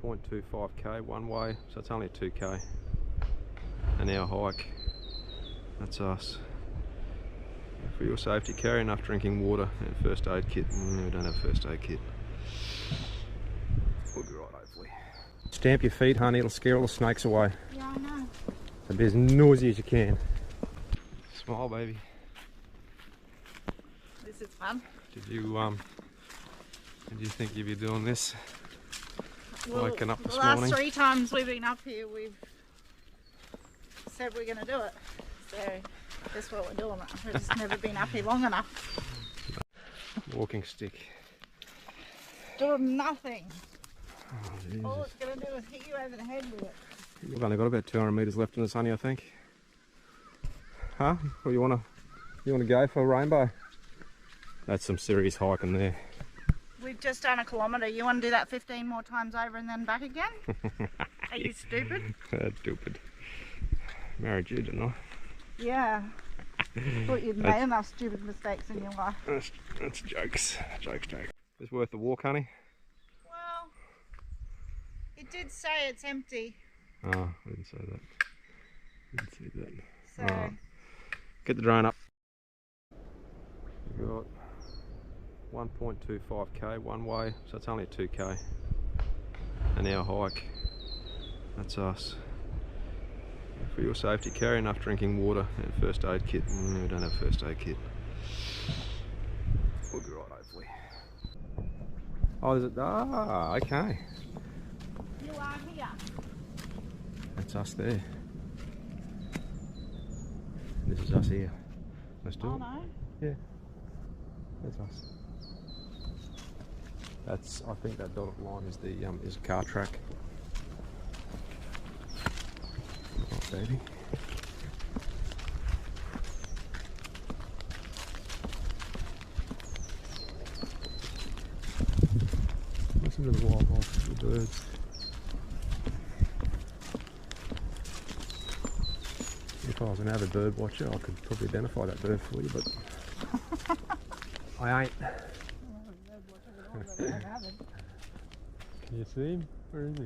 1.25k one way, so it's only a 2k an hour hike. That's us. For your safety, carry enough drinking water and first aid kit. We don't have a first aid kit. We'll be right, hopefully. Stamp your feet, honey, it'll scare all the snakes away. Yeah, I know. So be as noisy as you can. Smile, baby. This is fun. Did you think you'd be doing this? Well, Waking up this the last morning? 3 times we've been up here, we've said we're going to do it. So that's what we're doing. We've just never been up here long enough. Walking stick. Doing nothing. Oh, All it's going to do is hit you over the head with it. we've only got about 200 metres left in this, honey, I think. Huh? Or you wanna go for a rainbow? That's some serious hiking there. We've just done a kilometre. You want to do that 15 more times over and then back again? Are you stupid? Stupid. Married you, didn't I? Yeah. Thought you'd made enough stupid mistakes in your life. That's jokes. Jokes. It's worth the walk, honey. Well, it did say it's empty. Oh, I didn't say that. Didn't see that. So, Alright. Get the drone up. We've got 1.25k one way, so it's only a 2k an hour hike. That's us. For your safety, carry enough drinking water and first aid kit. We don't have a first aid kit. We'll be right, hopefully. Oh, is it? Ah, okay. you are here. That's us there. This is us here. Let's do Oh it. no. Yeah. That's us. That's. I think that dotted line is the is a car track. Oh, baby. Listen to the wildlife, the birds. If I was an avid bird watcher, I could probably identify that bird for you, but I ain't. Can you see him? Where is he?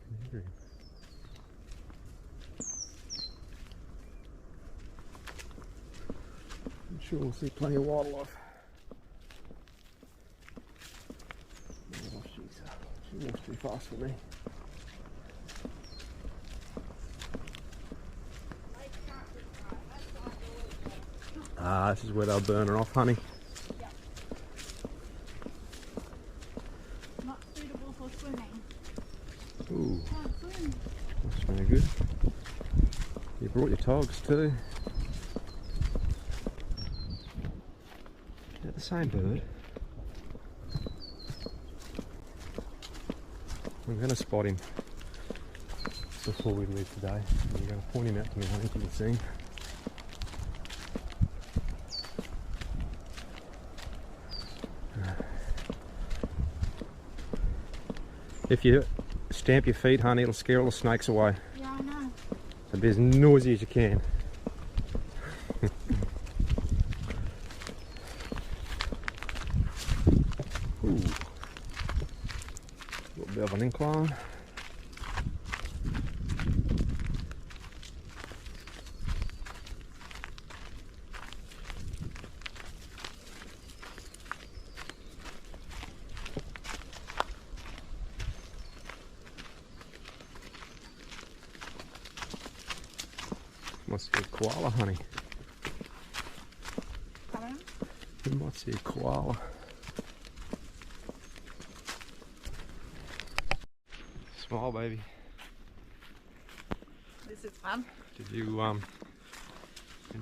Can you hear him? I'm sure we'll see plenty of wildlife. Oh, she walks too fast for me. Ah, this is where they'll burn her off, honey. Yep. Not suitable for swimming. Ooh, Can't swim. that's very good. You brought your togs too. Is that the same bird? I'm going to spot him before we leave today. I'm going to point him out to me, honey, if you can see him. If you stamp your feet, honey, it'll scare all the snakes away. Yeah, I know. So be as noisy as you can. Ooh. A little bit of an incline. Must be a koala, honey. Pardon? You might see a koala. Smile, baby. This is fun. Did you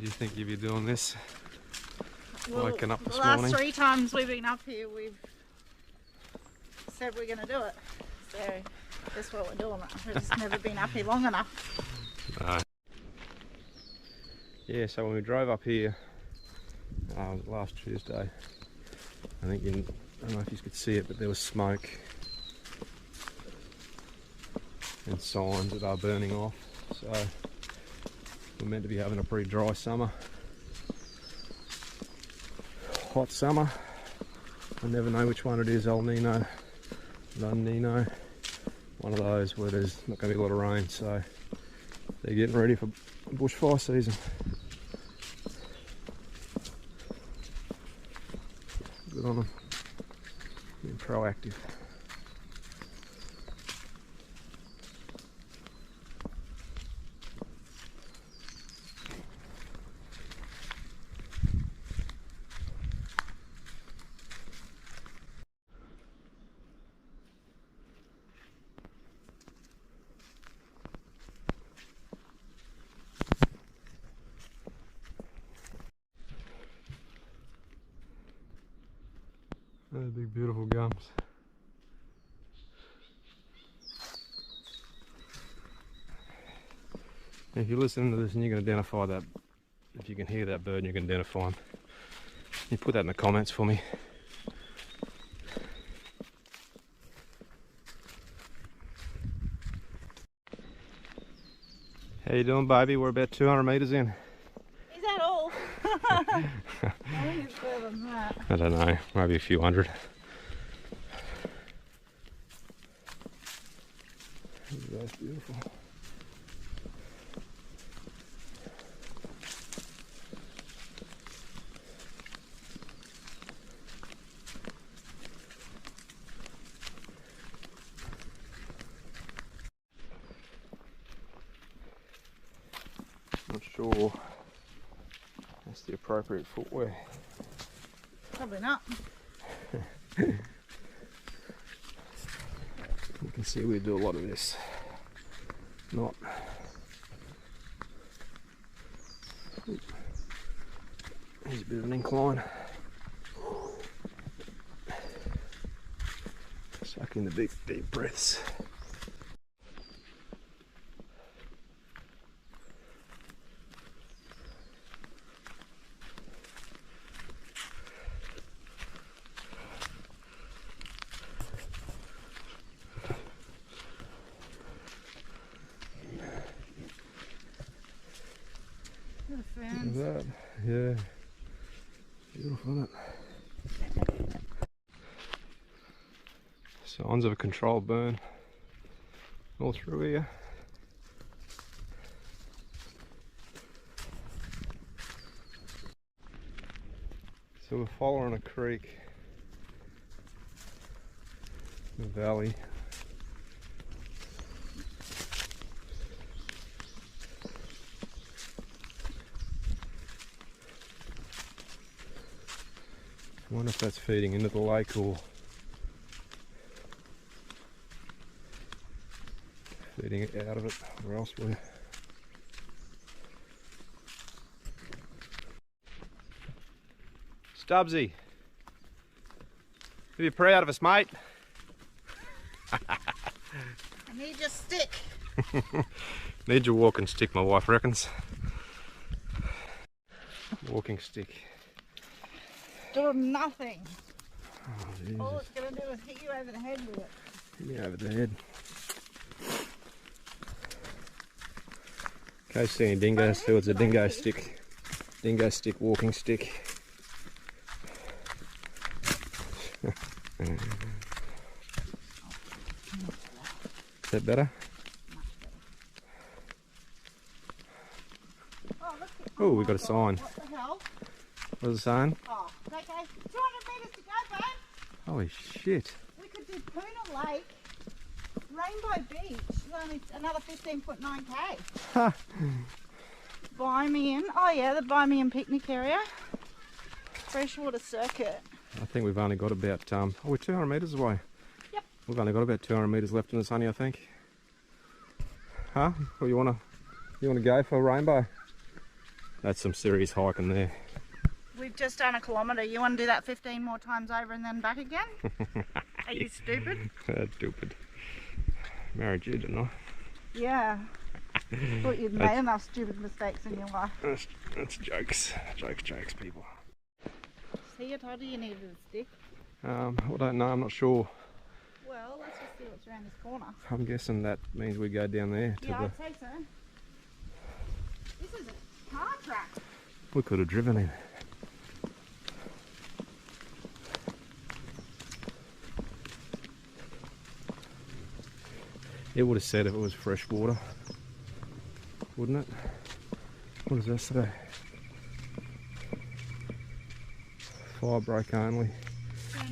think you'd be doing this? Well, Waking up this the last morning? 3 times we've been up here, we've said we're going to do it. So that's what we're doing. We've just never been up here long enough. No. Yeah, so when we drove up here last Tuesday, I think I don't know if you could see it, but there was smoke and signs that are burning off. So we're meant to be having a pretty dry summer. Hot summer. I never know which one it is, El Nino La Nina. One of those where there's not going to be a lot of rain, so they're getting ready for bushfire season. Good on them. Being proactive. Those big beautiful gums. If you listen to this and you can identify that, if you can hear that bird and you can identify him, you put that in the comments for me. How you doing, baby? We're about 200 meters in. Is that all? I think it's further than that. I don't know, maybe a few hundred. That's beautiful. Not sure that's the appropriate footwear. Probably not. You can see we do a lot of this. Not. There's a bit of an incline. Suck in the big deep breaths. Look at that, yeah. Beautiful, isn't it? Signs of a controlled burn all through here. So we're following a creek, a valley. I wonder if that's feeding into the lake or feeding it out of it or elsewhere. Stubbsy, are you proud of us, mate? I need your stick. Need your walking stick, my wife reckons. Walking stick. Doing nothing. Oh, All it's going to do is hit you over the head with it. hit me over the head. Okay, seeing dingoes, so it's a dingo stick. Dingo stick, walking stick. Is that better? Oh, we got a sign. What the hell? What's the sign? Oh, okay. 200 metres to go, babe. Holy shit. We could do Poona Lake, Rainbow Beach, only another 15.9k. Ha! Buy me in. Oh yeah, the buy me in picnic area. Freshwater circuit. I think we've only got about, we're 200 metres away. Yep. We've only got about 200 metres left in this, honey, I think. Huh? Or you wanna go for a rainbow? That's some serious hiking there. We've just done a kilometre. You want to do that 15 more times over and then back again? Are you stupid? That's stupid. Married you, didn't I? Yeah. Thought you'd made enough stupid mistakes in your life. That's jokes. Jokes, people. See, I told you needed a stick. I don't know, I'm not sure. Well, let's just see what's around this corner. I'm guessing that means we go down there to Yeah, I'd say so. This is a car track. We could have driven in. It would have said if it was freshwater, wouldn't it? What does that say? Fire break only.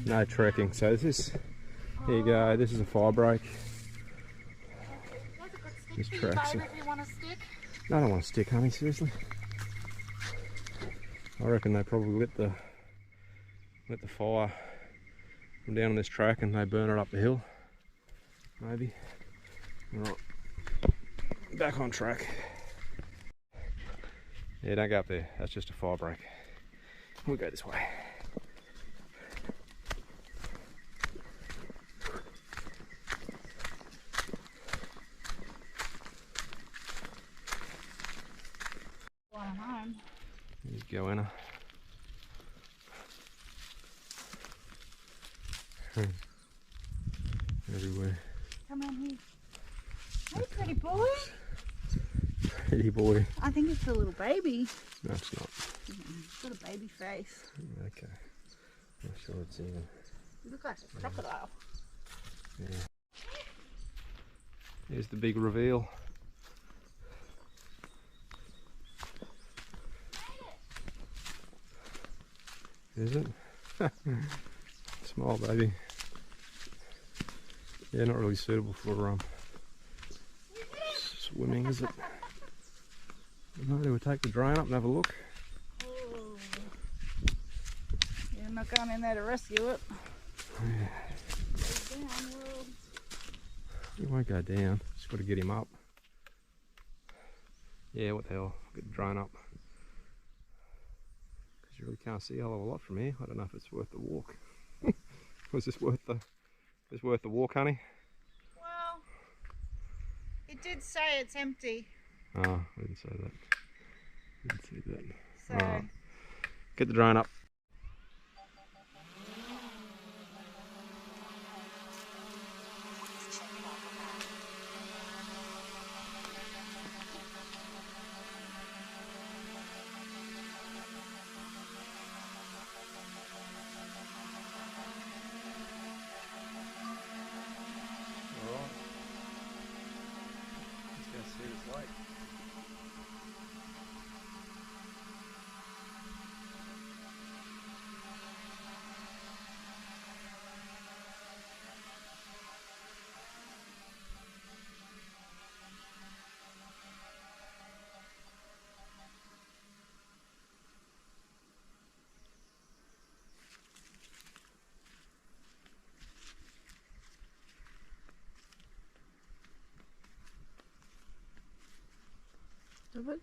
No trekking. So this is, here you go, this is a fire break. This tracks it. No, I don't want to stick, honey, seriously. I reckon they probably lit the fire from down on this track and they burn it up the hill. Maybe. Alright. Back on track. Yeah, don't go up there. That's just a fire break. We'll go this way. There you go, Anna. Everywhere. Come on here. Hey, pretty boy. Pretty boy. I think it's a little baby. No, it's not. It's got a baby face. Okay. Not sure it's even. You look like a crocodile. Yeah. Here's the big reveal. Is it? Small baby. Yeah, not really suitable for swimming, is it? No, do we take the drone up and have a look? Oh. You're not going in there to rescue it. Yeah. Go down, world. He won't go down. Just got to get him up. Yeah, what the hell? Get the drone up. Because you really can't see a hell of a lot from here. I don't know if it's worth the walk. Was this worth the walk, honey? Well, it did say it's empty. Oh, I didn't say that. Didn't see that. So. Alright. Get the drone up. See this lake. Do it.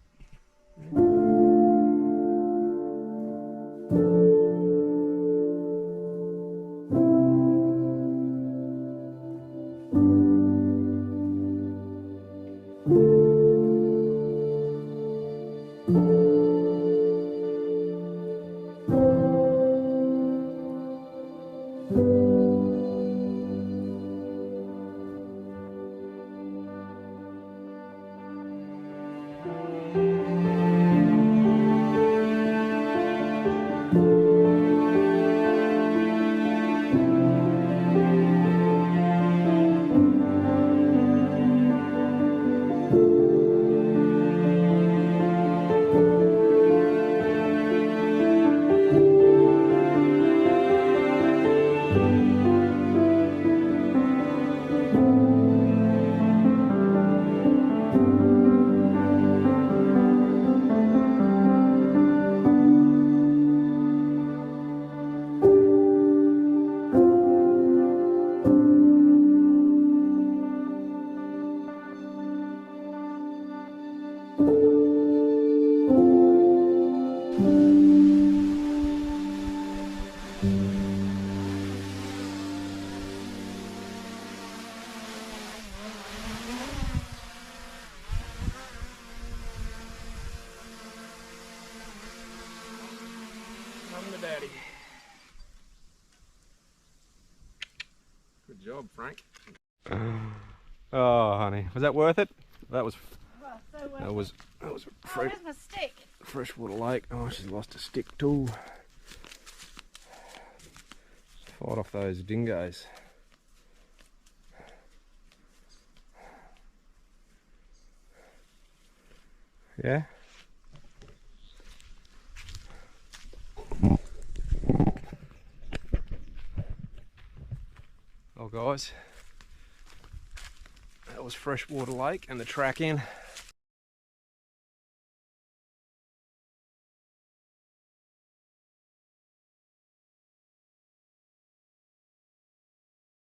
Daddy. Good job, Frank. Oh, honey, was that worth it? That was. Well, so That was. oh, where's my stick? Freshwater lake. Oh, she's lost a stick too. Fight off those dingoes. Yeah? Well guys, that was Freshwater Lake and the track in.